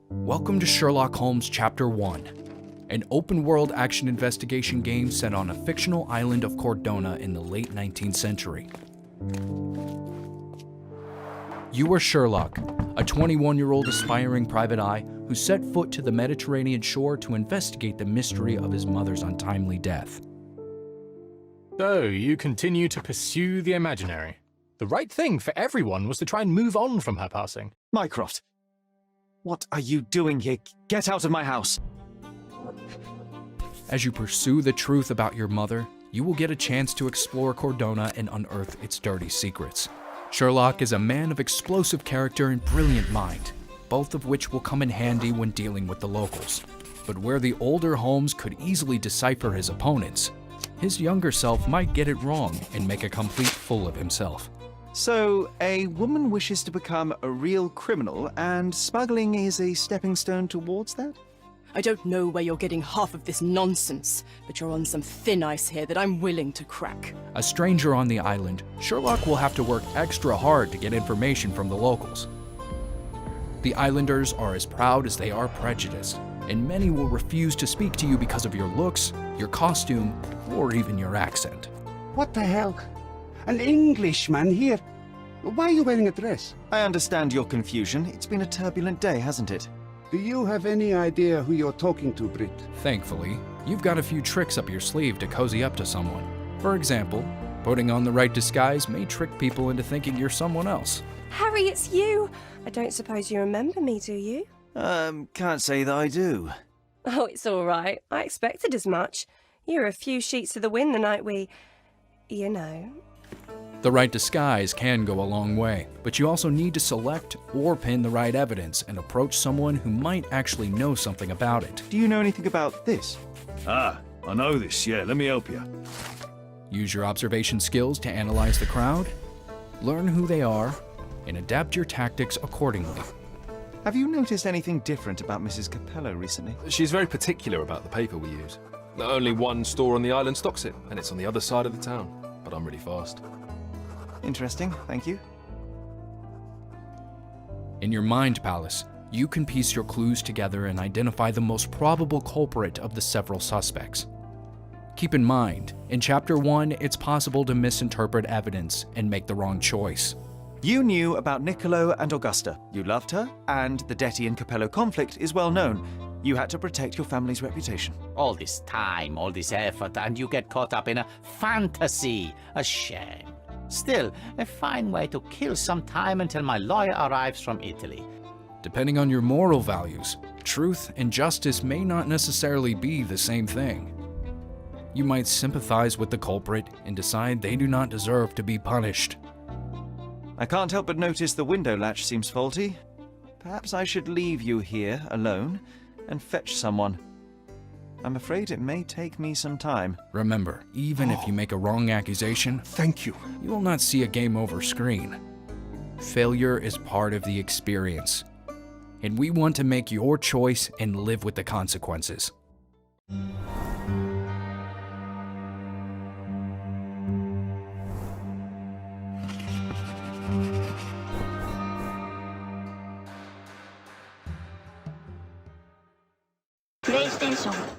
Welcome to Sherlock Holmes Chapter 1, an open-world action investigation game set on a fictional island of Cordona in the late 19th century. You are Sherlock, a 21-year-old aspiring private eye who set foot to the Mediterranean shore to investigate the mystery of his mother's untimely death. So, you continue to pursue the imaginary. The right thing for everyone was to try and move on from her passing. Mycroft, what are you doing here? Get out of my house! As you pursue the truth about your mother, you will get a chance to explore Cordona and unearth its dirty secrets. Sherlock is a man of explosive character and brilliant mind, both of which will come in handy when dealing with the locals. But where the older Holmes could easily decipher his opponents, his younger self might get it wrong and make a complete fool of himself. So, a woman wishes to become a real criminal, and smuggling is a stepping stone towards that? I don't know where you're getting half of this nonsense, but you're on some thin ice here that I'm willing to crack. A stranger on the island, Sherlock will have to work extra hard to get information from the locals. The islanders are as proud as they are prejudiced, and many will refuse to speak to you because of your looks, your costume, or even your accent. What the hell? An Englishman here? Why are you wearing a dress? I understand your confusion. It's been a turbulent day, hasn't it? Do you have any idea who you're talking to, Brit? Thankfully, you've got a few tricks up your sleeve to cozy up to someone. For example, putting on the right disguise may trick people into thinking you're someone else. Harry, it's you! I don't suppose you remember me, do you? Can't say that I do. Oh, it's all right. I expected as much. You were a few sheets to the wind the night we... you know... The right disguise can go a long way, but you also need to select or pin the right evidence and approach someone who might actually know something about it. Do you know anything about this? Ah, I know this, yeah, let me help you. Use your observation skills to analyze the crowd, learn who they are, and adapt your tactics accordingly. Have you noticed anything different about Mrs. Capello recently? She's very particular about the paper we use. Only one store on the island stocks it, and it's on the other side of the town. But I'm really fast. Interesting, thank you. In your mind palace, you can piece your clues together and identify the most probable culprit of the several suspects. Keep in mind, in Chapter 1, it's possible to misinterpret evidence and make the wrong choice. You knew about Niccolo and Augusta. You loved her, and the Detti and Capello conflict is well known. You had to protect your family's reputation. All this time, all this effort, and you get caught up in a fantasy. A shame. Still, a fine way to kill some time until my lawyer arrives from Italy. Depending on your moral values, truth and justice may not necessarily be the same thing. You might sympathize with the culprit and decide they do not deserve to be punished. I can't help but notice the window latch seems faulty. Perhaps I should leave you here alone and fetch someone. I'm afraid it may take me some time. Remember, even if you make a wrong accusation, Thank you. you will not see a game over screen. Failure is part of the experience, and we want to make your choice and live with the consequences. PlayStation